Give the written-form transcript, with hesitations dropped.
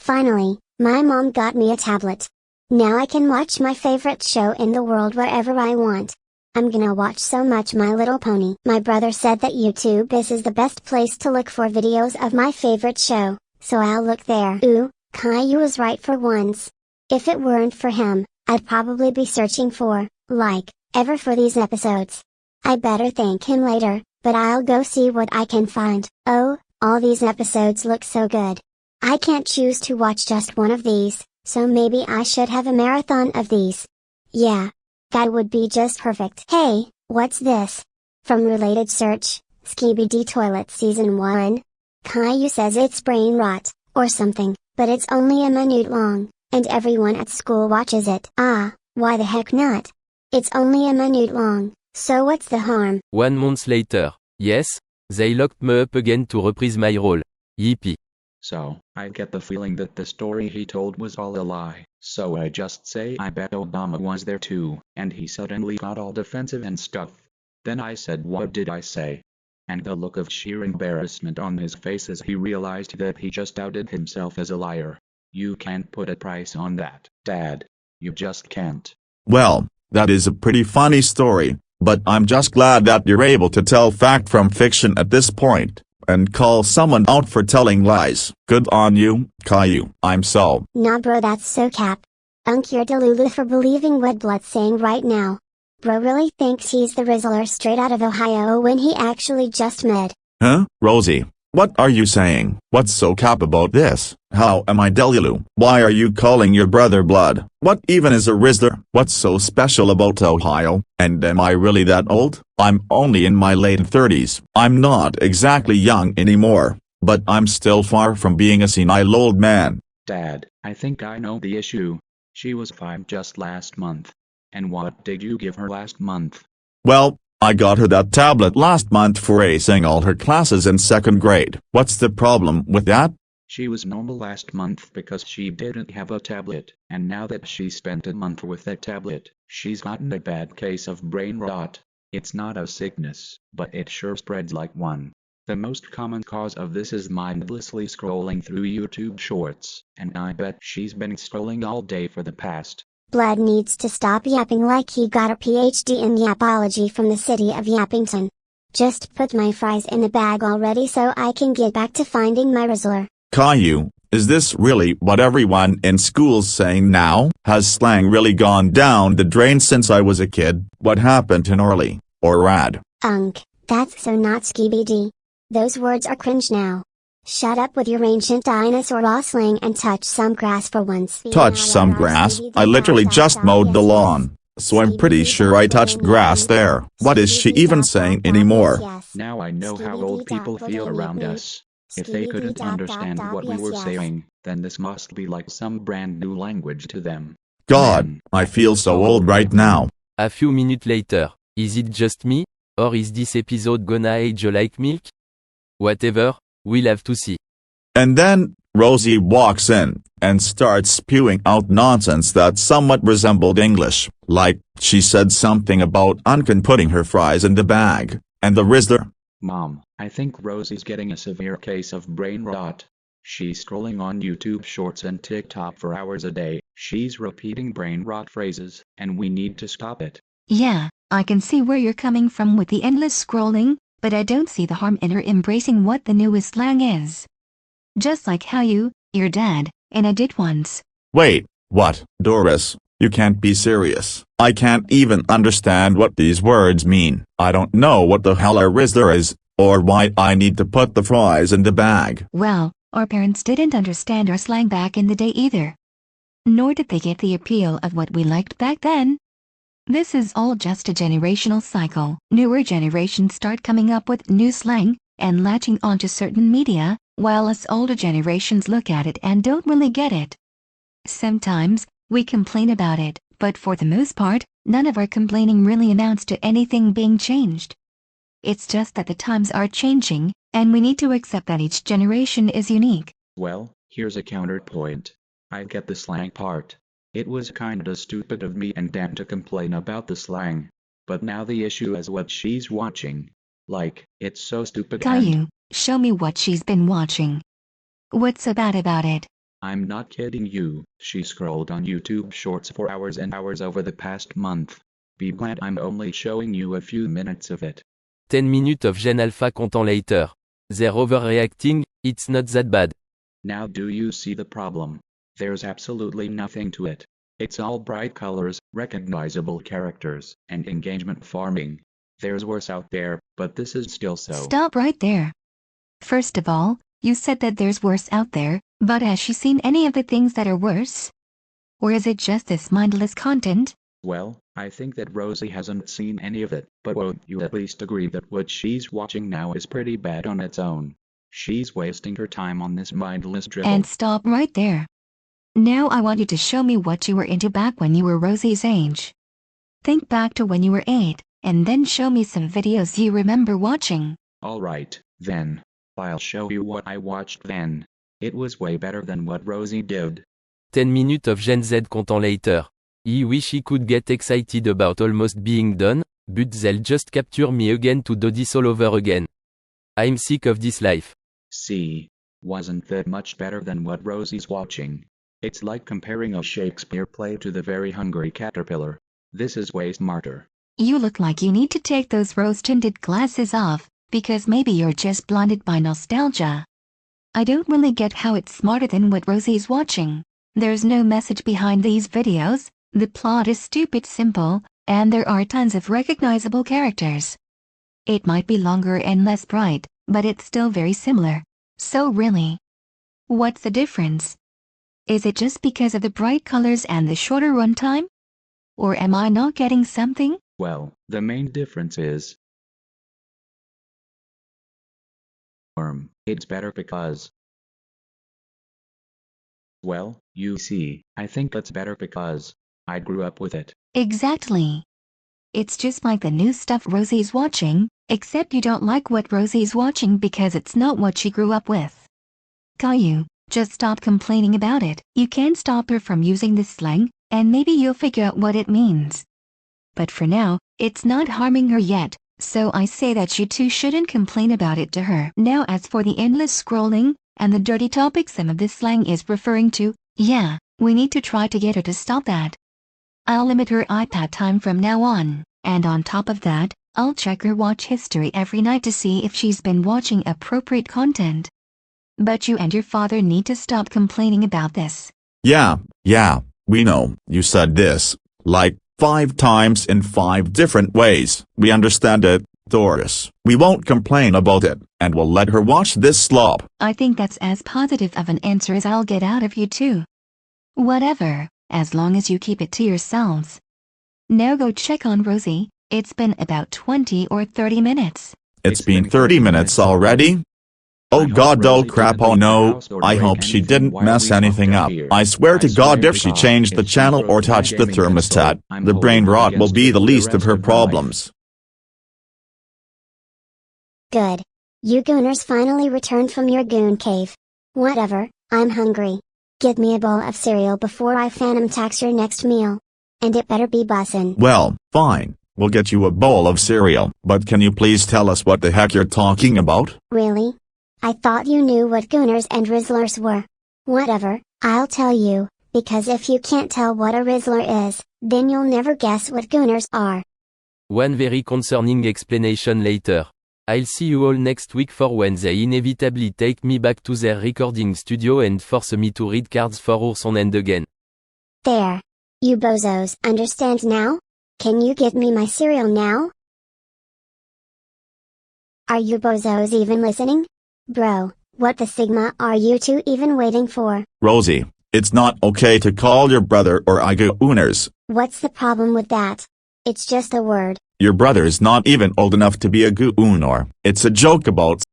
Finally, my mom got me a tablet. Now I can watch my favorite show in the world wherever I want. I'm gonna watch so much My Little Pony. My brother said that YouTube is the best place to look for videos of my favorite show, so I'll look there. Ooh, Caillou was right for once. If it weren't for him, I'd probably be searching for, ever for these episodes. I better thank him later, but I'll go see what I can find. Oh, all these episodes look so good. I can't choose to watch just one of these, so maybe I should have a marathon of these. Yeah. That would be just perfect. Hey, what's this? From Related Search, Skibidi Toilet Season 1? Caillou says it's Brainrot, or something, but it's only a minute long, and everyone at school watches it. Ah, why the heck not? It's only a minute long, so what's the harm? 1 month later. Yes, they locked me up again to reprise my role. Yippee. So, I get the feeling that the story he told was all a lie, so I just say I bet Obama was there too, and he suddenly got all defensive and stuff. Then I said, what did I say? And the look of sheer embarrassment on his face as he realized that he just outed himself as a liar. You can't put a price on that, Dad. You just can't. Well, that is a pretty funny story, but I'm just glad that you're able to tell fact from fiction at this point. And call someone out for telling lies. Good on you, Caillou. I'm so. Nah bro, that's so cap. You're delulu for believing what Blood's saying right now. Bro really thinks he's the Rizzler straight out of Ohio when he actually just met. Huh, Rosie? What are you saying? What's so cap about this? How am I delulu? Why are you calling your brother Blood? What even is a Rizzler? What's so special about Ohio? And am I really that old? I'm only in my late 30s. I'm not exactly young anymore, but I'm still far from being a senile old man. Dad, I think I know the issue. She was 5 just last month. And what did you give her last month? Well, I got her that tablet last month for acing all her classes in 2nd grade. What's the problem with that? She was normal last month because she didn't have a tablet, and now that she spent a month with a tablet, she's gotten a bad case of brain rot. It's not a sickness, but it sure spreads like one. The most common cause of this is mindlessly scrolling through YouTube shorts, and I bet she's been scrolling all day for the past. Blood needs to stop yapping like he got a PhD in yapology from the city of Yappington. Just put my fries in the bag already so I can get back to finding my Rizzler. Caillou, is this really what everyone in school's saying now? Has slang really gone down the drain since I was a kid? What happened to Norley, or Rad? That's so not Skibidi. Those words are cringe now. Shut up with your ancient dinosaur law slang and touch some grass for once. Touch some grass? I literally just mowed the lawn, so I'm pretty sure I touched grass there. What is she even saying anymore? Now I know how old people feel around us. If they couldn't understand what we were saying, then this must be like some brand new language to them. God, I feel so old right now. A few minutes later. Is it just me? Or is this episode gonna age like milk? Whatever, we'll have to see. And then, Rosie walks in, and starts spewing out nonsense that somewhat resembled English, like, she said something about Uncan putting her fries in the bag, and the Rizzler. Mom, I think Rosie's getting a severe case of brain rot. She's scrolling on YouTube Shorts and TikTok for hours a day. She's repeating brain rot phrases, and we need to stop it. Yeah, I can see where you're coming from with the endless scrolling, but I don't see the harm in her embracing what the newest slang is. Just like how you, your dad, and I did once. Wait, what? Doris, you can't be serious. I can't even understand what these words mean. I don't know what the hell a Rizzler is, or why I need to put the fries in the bag. Well, our parents didn't understand our slang back in the day either. Nor did they get the appeal of what we liked back then. This is all just a generational cycle. Newer generations start coming up with new slang, and latching onto certain media, while us older generations look at it and don't really get it. Sometimes, we complain about it, but for the most part, none of our complaining really amounts to anything being changed. It's just that the times are changing, and we need to accept that each generation is unique. Well, here's a counterpoint. I get the slang part. It was kinda stupid of me and Dan to complain about the slang. But now the issue is what she's watching. Like, it's so stupid. Caillou, show me what she's been watching. What's so bad about it? I'm not kidding you, she scrolled on YouTube Shorts for hours and hours over the past month. Be glad I'm only showing you a few minutes of it. 10 minutes of Gen Alpha content later. They're overreacting, it's not that bad. Now do you see the problem? There's absolutely nothing to it. It's all bright colors, recognizable characters, and engagement farming. There's worse out there, but this is still so. Stop right there. First of all, you said that there's worse out there, but has she seen any of the things that are worse? Or is it just this mindless content? Well, I think that Rosie hasn't seen any of it, but won't you at least agree that what she's watching now is pretty bad on its own? She's wasting her time on this mindless dribble. And stop right there. Now I want you to show me what you were into back when you were Rosie's age. Think back to when you were 8, and then show me some videos you remember watching. Alright, then. I'll show you what I watched then. It was way better than what Rosie did. 10 minutes of Gen Z content later. I wish he could get excited about almost being done, but they'll just capture me again to do this all over again. I'm sick of this life. See? Wasn't that much better than what Rosie's watching? It's like comparing a Shakespeare play to The Very Hungry Caterpillar. This is way smarter. You look like you need to take those rose-tinted glasses off, because maybe you're just blinded by nostalgia. I don't really get how it's smarter than what Rosie's watching. There's no message behind these videos, the plot is stupid simple, and there are tons of recognizable characters. It might be longer and less bright, but it's still very similar. So really, what's the difference? Is it just because of the bright colors and the shorter runtime? Or am I not getting something? Well, the main difference is it's better because, well, you see, I think it's better because I grew up with it. Exactly. It's just like the new stuff Rosie's watching, except you don't like what Rosie's watching because it's not what she grew up with. Caillou, just stop complaining about it. You can't stop her from using this slang, and maybe you'll figure out what it means. But for now, it's not harming her yet, so I say that you two shouldn't complain about it to her. Now as for the endless scrolling, and the dirty topics some of this slang is referring to, yeah, we need to try to get her to stop that. I'll limit her iPad time from now on, and on top of that, I'll check her watch history every night to see if she's been watching appropriate content. But you and your father need to stop complaining about this. Yeah, we know, you said this, like, 5 times in 5 different ways. We understand it, Doris. We won't complain about it, and we'll let her watch this slop. I think that's as positive of an answer as I'll get out of you two. Whatever, as long as you keep it to yourselves. Now go check on Rosie, it's been about 20 or 30 minutes. It's been 30 minutes already? Oh god, oh crap, oh no, I hope she didn't mess anything up. I swear to god if she changed the channel or touched the thermostat, the brain rot will be the least of her problems. Good. You gooners finally returned from your goon cave. Whatever, I'm hungry. Get me a bowl of cereal before I phantom tax your next meal. And it better be bussin'. Well, fine, we'll get you a bowl of cereal, but can you please tell us what the heck you're talking about? Really? I thought you knew what gooners and rizzlers were. Whatever, I'll tell you, because if you can't tell what a rizzler is, then you'll never guess what gooners are. One very concerning explanation later. I'll see you all next week for when they inevitably take me back to their recording studio and force me to read cards for Ours on End again. There. You bozos understand now? Can you get me my cereal now? Are you bozos even listening? Bro, what the sigma are you two even waiting for? Rosie, it's not okay to call your brother or I gooners. What's the problem with that? It's just a word. Your brother's not even old enough to be a gooner. It's a joke about